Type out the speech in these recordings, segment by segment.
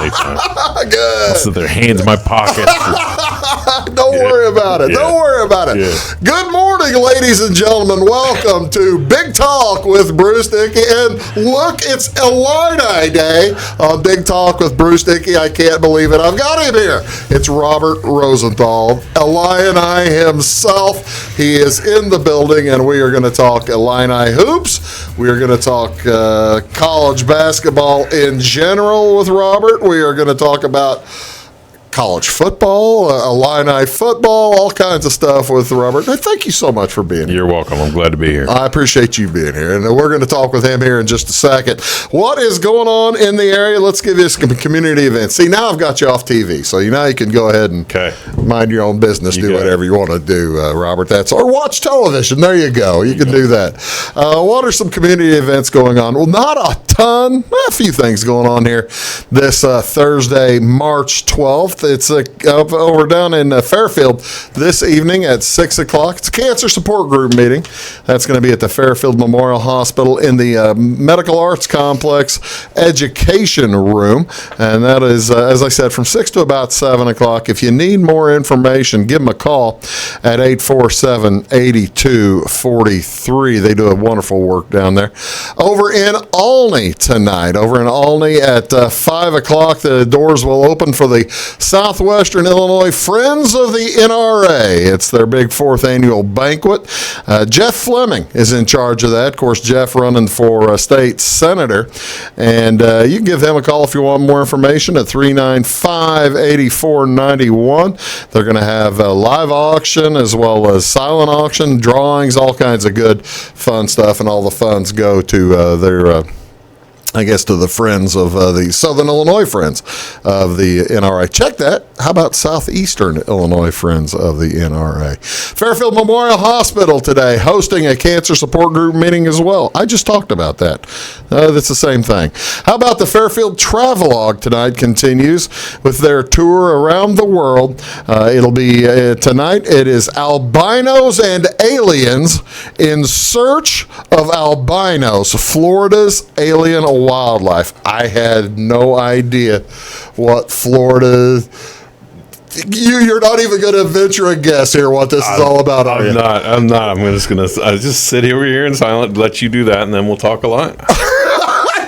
daytime. Good. I'll sit there, hands in my pocket. Don't worry about it. Yeah. Don't worry about it. Yeah. Good morning, ladies and gentlemen. Welcome to Big Talk with Bruce Dickey. And look, it's Illini Day on Big Talk with Bruce Dickey. I can't believe it. I've got him here. It's Robert Rosenthal, Illini himself. He is in the building, and we are going to talk Illini hoops. We are going to talk college basketball in general with Robert. We are going to talk about college football, Illini football, all kinds of stuff with Robert. And thank you so much for being here. You're welcome. I'm glad to be here. I appreciate you being here. And we're going to talk with him here in just a second. What is going on in the area? Let's give you some community events. See, now I've got you off TV, so now you can go ahead and mind your own business, do whatever you want to do, Robert. Or watch television. There you go. You can do that. What are some community events going on? Well, not a ton. A few things going on here this Thursday, March 12th. It's over down in Fairfield this evening at 6 o'clock. It's a cancer support group meeting. That's going to be at the Fairfield Memorial Hospital in the Medical Arts Complex Education Room. And that is, as I said, from 6 to about 7 o'clock. If you need more information, give them a call at 847-8243. They do a wonderful work down there. Over in Olney tonight, at 5 o'clock, the doors will open for the Southwestern Illinois Friends of the NRA. It's their big 4th annual banquet. Jeff Fleming is in charge of that. Of course, Jeff running for state senator. And you can give him a call if you want more information at 395-8491. They're going to have a live auction as well as silent auction, drawings, all kinds of good fun stuff. And all the funds go to to the Friends of the Southern Illinois Friends of the NRA. Check that. How about Southeastern Illinois Friends of the NRA? Fairfield Memorial Hospital today hosting a cancer support group meeting as well. I just talked about that. That's the same thing. How about the Fairfield Travelogue tonight continues with their tour around the world. It'll be tonight. It is Albinos and Aliens in Search of Albinos, Florida's Alien Wildlife. I had no idea what Florida. You're not even going to venture a guess here what this is all about. I'm not. I'm just going to. I just sit over here in silence, let you do that, and then we'll talk a lot.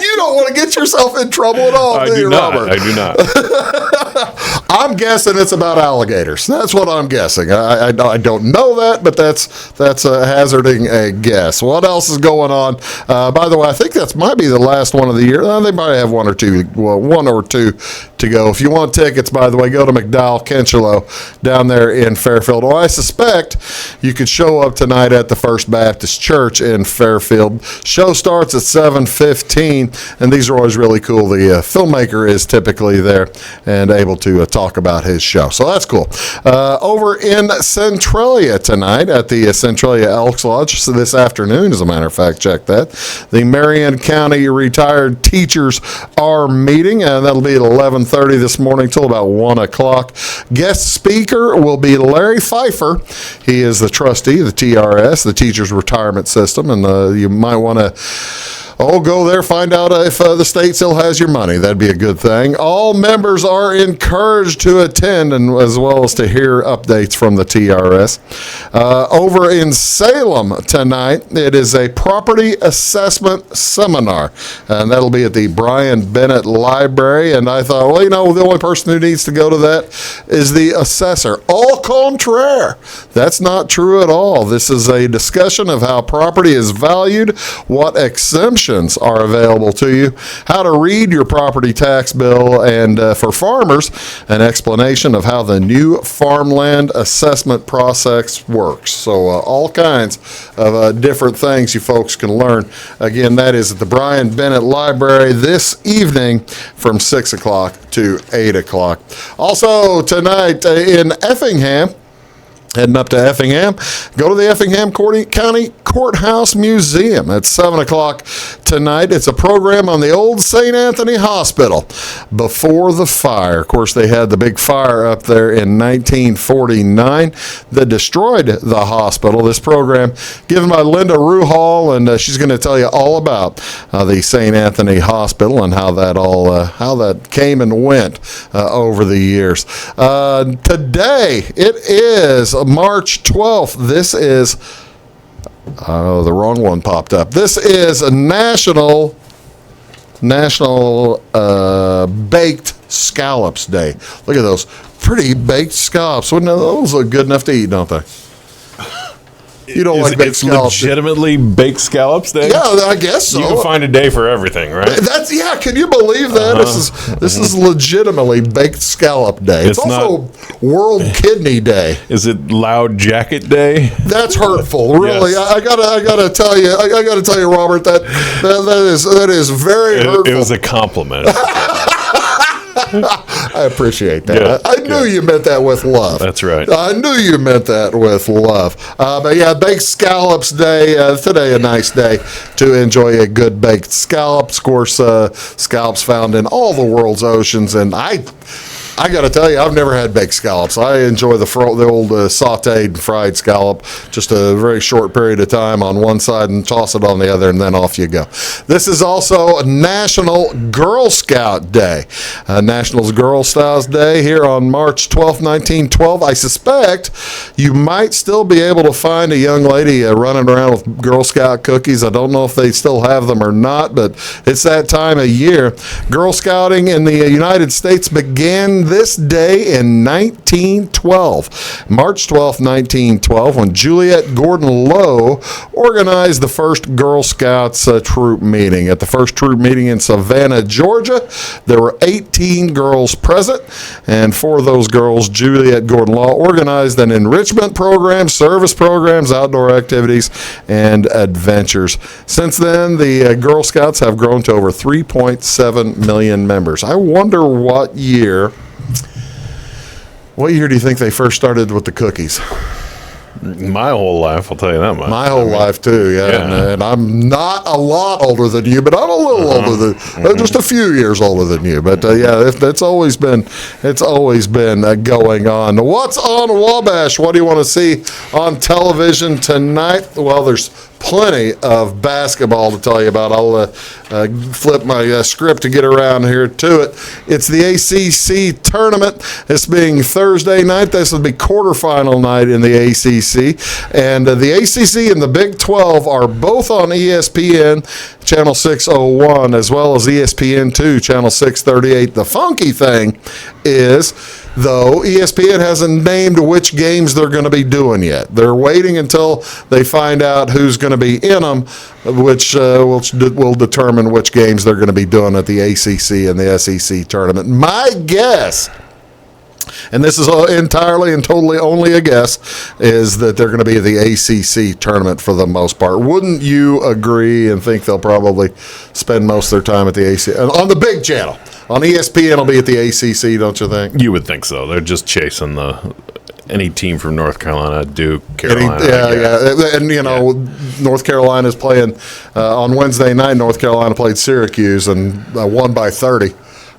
You don't want to get yourself in trouble at all, do you, Robert? I do not. I'm guessing it's about alligators. That's what I'm guessing. I don't know that, but that's hazarding a guess. What else is going on? By the way, I think that might be the last one of the year. They might have one or two to go. If you want tickets, by the way, go to McDowell Kenchelo down there in Fairfield. Well, I suspect you could show up tonight at the First Baptist Church in Fairfield. Show starts at 7:15, and these are always really cool. The filmmaker is typically there and able to talk about his show. So that's cool. Over in Centralia tonight at the Centralia Elks Lodge, so this afternoon, as a matter of fact, check that. The Marion County Retired Teachers are meeting, and that'll be at 11:30 this morning till about 1 o'clock. Guest speaker will be Larry Pfeiffer. He is the trustee of the TRS, the Teachers Retirement System, and you might want to go there, find out if the state still has your money. That'd be a good thing. All members are encouraged to attend, and as well as to hear updates from the TRS. Over in Salem tonight, it is a property assessment seminar, and that'll be at the Brian Bennett Library. And I thought, the only person who needs to go to that is the assessor. Au contraire, that's not true at all. This is a discussion of how property is valued, what exemptions are available to you, how to read your property tax bill, and for farmers, an explanation of how the new farmland assessment process works. So all kinds of different things you folks can learn. Again, that is at the Brian Bennett Library this evening from 6 o'clock to 8 o'clock. Also tonight in Effingham, heading up to Effingham, go to the Effingham County Courthouse Museum at 7 o'clock tonight. It's a program on the old St. Anthony Hospital before the fire. Of course, they had the big fire up there in 1949 that destroyed the hospital. This program given by Linda Ruhal, and she's going to tell you all about the St. Anthony Hospital and how that came and went over the years. Today, it is March 12th. This is the wrong one popped up. This is a National Baked Scallops Day. Look at those pretty baked scallops. Wouldn't those look good enough to eat, don't they? You don't like baked scallops? Legitimately baked scallops day? Yeah, I guess so. You can find a day for everything, right? Can you believe that? This is legitimately baked scallop day. It's also World Kidney Day. Is it Loud Jacket Day? That's hurtful, really. Yes. I gotta tell you, Robert, that is very hurtful. It was a compliment. I appreciate that. Good, I knew you meant that with love. That's right. I knew you meant that with love. But yeah, Baked Scallops Day. Today, a nice day to enjoy a good baked scallops. Of course, scallops found in all the world's oceans, and I got to tell you, I've never had baked scallops. I enjoy the old sautéed and fried scallop, just a very short period of time on one side and toss it on the other, and then off you go. This is also National Girl Scout Day. National Girl Scouts Day here on March 12th, 1912. I suspect you might still be able to find a young lady running around with Girl Scout cookies. I don't know if they still have them or not, but it's that time of year. Girl Scouting in the United States began this day in 1912, March 12th, 1912, when Juliet Gordon Lowe organized the first Girl Scouts troop meeting. At the first troop meeting in Savannah, Georgia, there were 18 girls present, and for those girls, Juliet Gordon Lowe organized an enrichment program, service programs, outdoor activities, and adventures. Since then, the Girl Scouts have grown to over 3.7 million members. I wonder what year do you think they first started with the cookies? My whole life, I'll tell you that much. My whole life too, yeah. And I'm not a lot older than you, but I'm a little older than, just a few years older than you. But it's always been going on. What's on Wabash? What do you want to see on television tonight? Well, there's plenty of basketball to tell you about. I'll flip my script to get around here to it. It's the ACC tournament. This being Thursday night. This will be quarterfinal night in the ACC. And the ACC and the Big 12 are both on ESPN, Channel 601, as well as ESPN2, Channel 638. The funky thing is, though, ESPN hasn't named which games they're going to be doing yet. They're waiting until they find out who's going to be in them, which will determine which games they're going to be doing at the ACC and the SEC tournament. My guess, and this is entirely and totally only a guess, is that they're going to be at the ACC tournament for the most part. Wouldn't you agree and think they'll probably spend most of their time at the ACC? On the big channel. On ESPN, it'll be at the ACC, don't you think? You would think so. They're just chasing any team from North Carolina, Duke, Carolina. And, North Carolina's playing on Wednesday night. North Carolina played Syracuse and won by 30.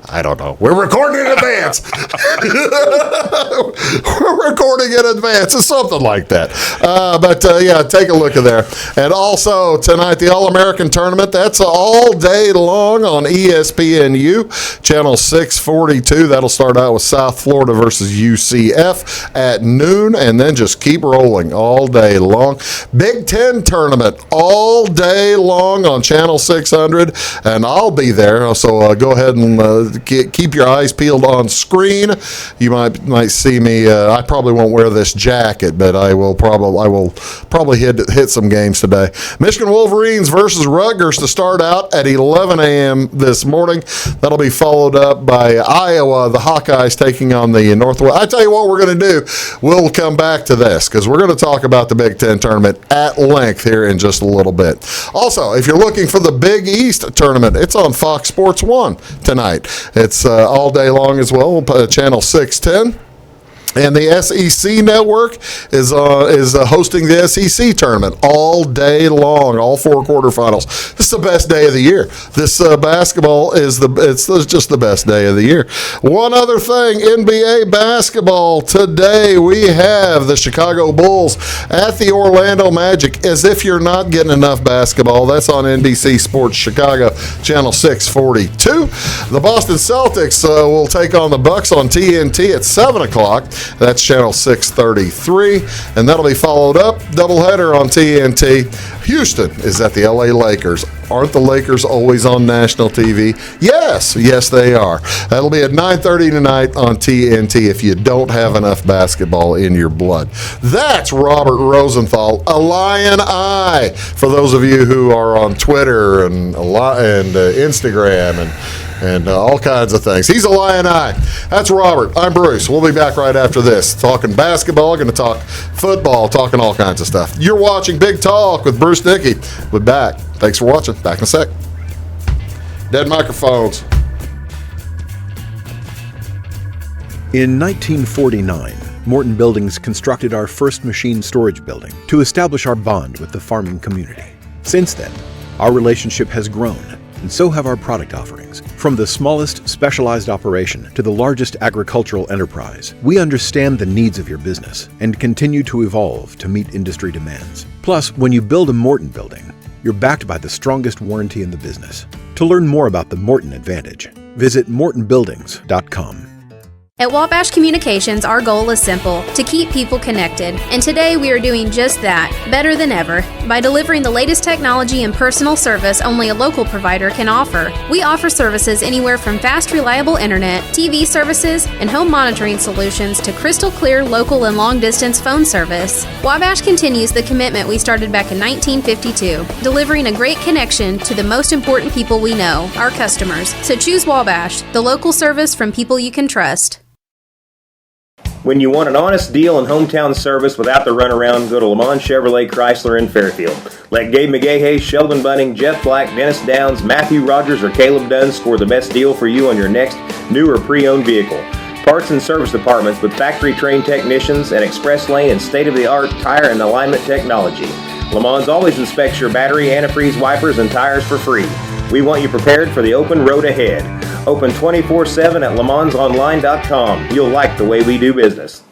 I don't know. We're recording in advance. We're recording in advance. It's something like that. Take a look at there. And also tonight, the All-American Tournament. That's all day long on ESPNU, Channel 642. That'll start out with South Florida versus UCF at noon, and then just keep rolling all day long. Big Ten Tournament all day long on Channel 600, and I'll be there. So go ahead and keep your eyes peeled on screen. You might see me. I probably won't wear this jacket, but I will probably hit some games today. Michigan Wolverines versus Rutgers to start out at 11 a.m. this morning. That'll be followed up by Iowa, the Hawkeyes taking on the Northwest. I tell you what we're going to do. We'll come back to this because we're going to talk about the Big Ten tournament at length here in just a little bit. Also, if you're looking for the Big East tournament, it's on Fox Sports 1 tonight. It's all day long as well, Channel 610. And the SEC network is hosting the SEC tournament all day long, all 4 quarterfinals. This is the best day of the year. This basketball it's just the best day of the year. One other thing, NBA basketball today. We have the Chicago Bulls at the Orlando Magic. As if you're not getting enough basketball, that's on NBC Sports Chicago, channel 642. The Boston Celtics will take on the Bucks on TNT at 7 o'clock. That's channel 633, and that'll be followed up, doubleheader on TNT. Houston is at the LA Lakers. Aren't the Lakers always on national TV? Yes, they are. That'll be at 9:30 tonight on TNT if you don't have enough basketball in your blood. That's Robert Rosenthal, a Lion Eye, for those of you who are on Twitter and Instagram and all kinds of things. He's a Lion Eye. That's Robert. I'm Bruce. We'll be back right after this. Talking basketball, going to talk football, talking all kinds of stuff. You're watching Big Talk with Bruce Dickey. We'll be back. Thanks for watching. Back in a sec. Dead microphones. In 1949, Morton Buildings constructed our first machine storage building to establish our bond with the farming community. Since then, our relationship has grown, and so have our product offerings. From the smallest specialized operation to the largest agricultural enterprise, we understand the needs of your business and continue to evolve to meet industry demands. Plus, when you build a Morton building, you're backed by the strongest warranty in the business. To learn more about the Morton Advantage, visit mortonbuildings.com. At Wabash Communications, our goal is simple: to keep people connected. And today we are doing just that, better than ever, by delivering the latest technology and personal service only a local provider can offer. We offer services anywhere from fast, reliable internet, TV services, and home monitoring solutions to crystal clear local and long-distance phone service. Wabash continues the commitment we started back in 1952, delivering a great connection to the most important people we know, our customers. So choose Wabash, the local service from people you can trust. When you want an honest deal and hometown service without the runaround, go to Lamont Chevrolet Chrysler in Fairfield. Let Gabe McGahey, Sheldon Bunning, Jeff Black, Dennis Downs, Matthew Rogers, or Caleb Dunn score the best deal for you on your next new or pre-owned vehicle. Parts and service departments with factory-trained technicians and express lane and state-of-the-art tire and alignment technology. Lamont always inspects your battery, antifreeze, wipers, and tires for free. We want you prepared for the open road ahead. Open 24/7 at LeMansOnline.com. You'll like the way we do business.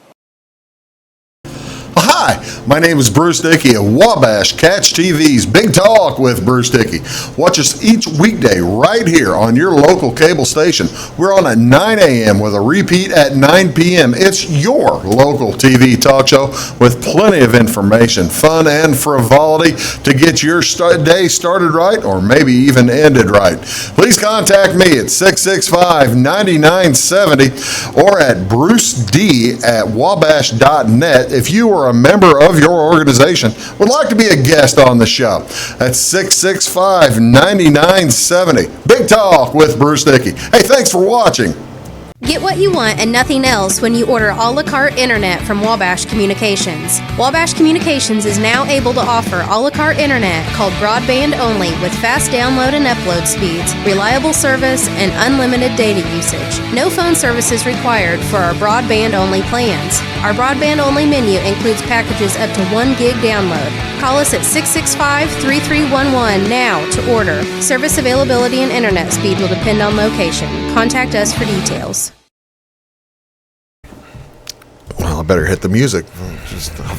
Hi, my name is Bruce Dickey of Wabash Catch TV's Big Talk with Bruce Dickey. Watch us each weekday right here on your local cable station. We're on at 9 a.m. with a repeat at 9 p.m. It's your local TV talk show with plenty of information, fun, and frivolity to get your day started right or maybe even ended right. Please contact me at 665-9970 or at bruced@wabash.net if you are a member of your organization would like to be a guest on the show. That's 665-9970. Big Talk with Bruce Dickey. Hey, thanks for watching. Get what you want and nothing else when you order a la carte internet from Wabash Communications. Wabash Communications is now able to offer a la carte internet called broadband only with fast download and upload speeds, reliable service, and unlimited data usage. No phone services required for our broadband only plans. Our broadband only menu includes packages up to 1 gig download. Call us at 665-3311 now to order. Service availability and internet speed will depend on location. Contact us for details. Well, I better hit the music.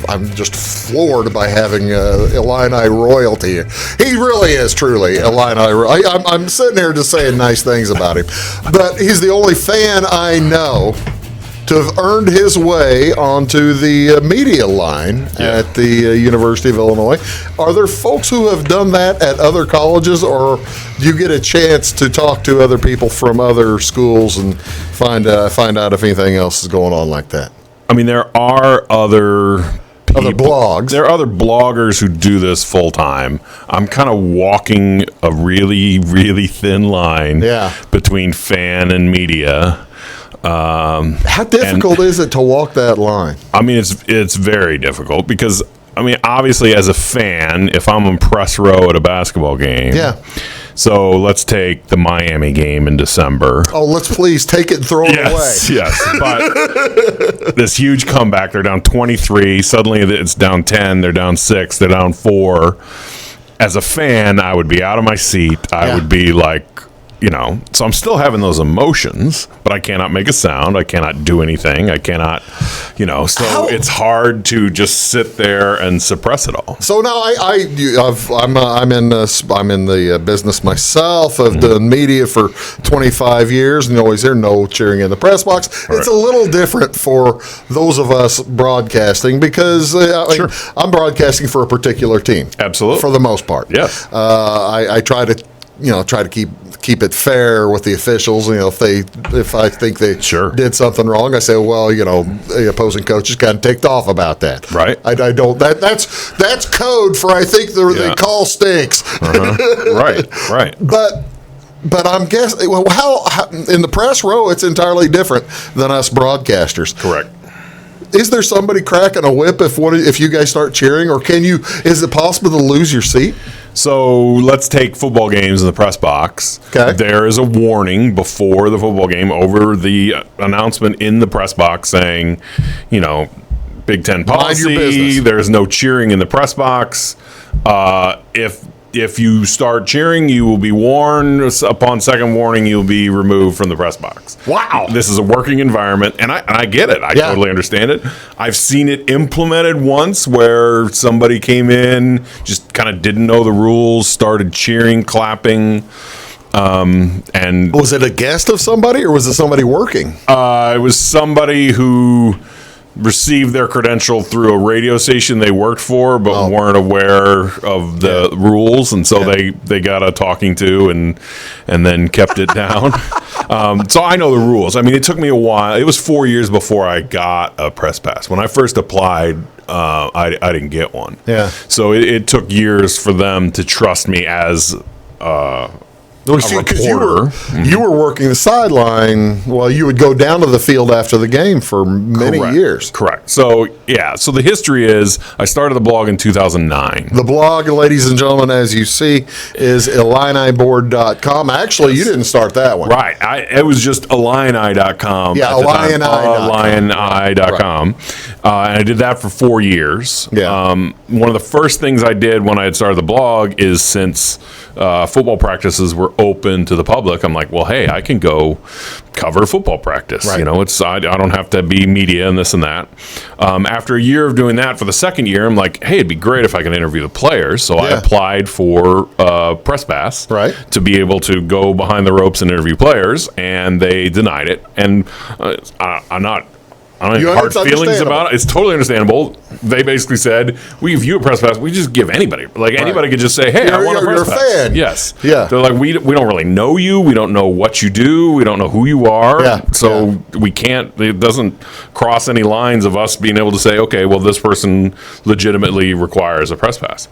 I'm just floored by having Illini royalty here. He really is truly Illini. I'm sitting here just saying nice things about him, but he's the only fan I know to have earned his way onto the media line at the University of Illinois. Are there folks who have done that at other colleges, or do you get a chance to talk to other people from other schools and find out if anything else is going on like that? I mean, there are other blogs. There are other bloggers who do this full time. I'm kind of walking a really, really thin line between fan and media. How difficult is it to walk that line? I mean, it's very difficult because, I mean, obviously as a fan, if I'm on press row at a basketball game, So let's take the Miami game in December. Oh, let's please take it and throw it away. Yes, but this huge comeback. They're down 23. Suddenly it's down 10. They're down 6. They're down 4. As a fan, I would be out of my seat. I would be like, so I'm still having those emotions, but I cannot make a sound. I cannot do anything. I cannot, so it's hard to just sit there and suppress it all. So now I'm in the business myself. I've done media for 25 years, and you always hear no cheering in the press box. It's a little different for those of us broadcasting because I'm broadcasting for a particular team. Absolutely. For the most part. Yes. I try to keep it fair with the officials. If I think they did something wrong, I say, well, the opposing coach is kind of ticked off about that. Right. I don't. That's code for I think the call stinks. Right. But I'm guessing. Well, how in the press row, it's entirely different than us broadcasters. Correct. Is there somebody cracking a whip if you guys start cheering, or is it possible to lose your seat? So let's take football games in the press box. Okay. There is a warning before the football game over the announcement in the press box saying, Big Ten policy. There's no cheering in the press box. If you start cheering, you will be warned. Upon second warning, you'll be removed from the press box. Wow. This is a working environment, and I get it. I totally understand it. I've seen it implemented once where somebody came in, just kind of didn't know the rules, started cheering, clapping. And was it a guest of somebody, or was it somebody working? It was somebody who received their credential through a radio station they worked for, but weren't aware of the rules, and so they got a talking to and then kept it down. So I know the rules. I mean, it took me a while. It was 4 years before I got a press pass. When I first applied, I didn't get one. Yeah. So it took years for them to trust me as because you were working the sideline. Well, you would go down to the field after the game for many years. Correct. So the history is I started the blog in 2009. The blog, ladies and gentlemen, as you see, is IlliniBoard.com. Actually, you didn't start that one. Right. It was just Illini.com. Yeah, Illini.com. And I did that for 4 years. Yeah. One of the first things I did when I had started the blog is since football practices were open to the public, I'm like, well, hey, I can go cover football practice. Right. I don't have to be media and this and that. After a year of doing that, for the second year, I'm like, hey, it'd be great if I could interview the players. So I applied for press pass to be able to go behind the ropes and interview players, and they denied it. And I don't have hard feelings about it. It's totally understandable. They basically said, we give you a press pass. We just give anybody. Like, anybody could just say, hey, I want a press pass. You're a fan. Yes. Yeah. They're like, we don't really know you. We don't know what you do. We don't know who you are. Yeah. So we can't, it doesn't cross any lines of us being able to say, okay, well, this person legitimately requires a press pass.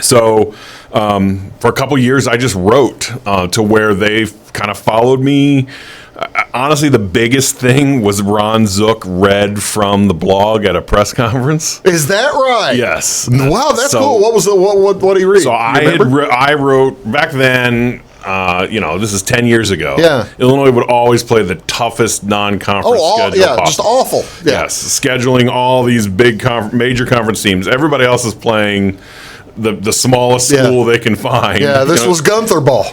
So for a couple years, I just wrote to where they kind of followed me. Honestly, the biggest thing was Ron Zook read from the blog at a press conference. Is that right? Yes. Wow, that's cool. What was what did he read? So I wrote back then. This is 10 years ago. Yeah. Illinois would always play the toughest non-conference schedule possible. Just awful. Yeah. Yes, scheduling all these big major conference teams. Everybody else is playing the smallest school they can find. Yeah, this was Gunther ball.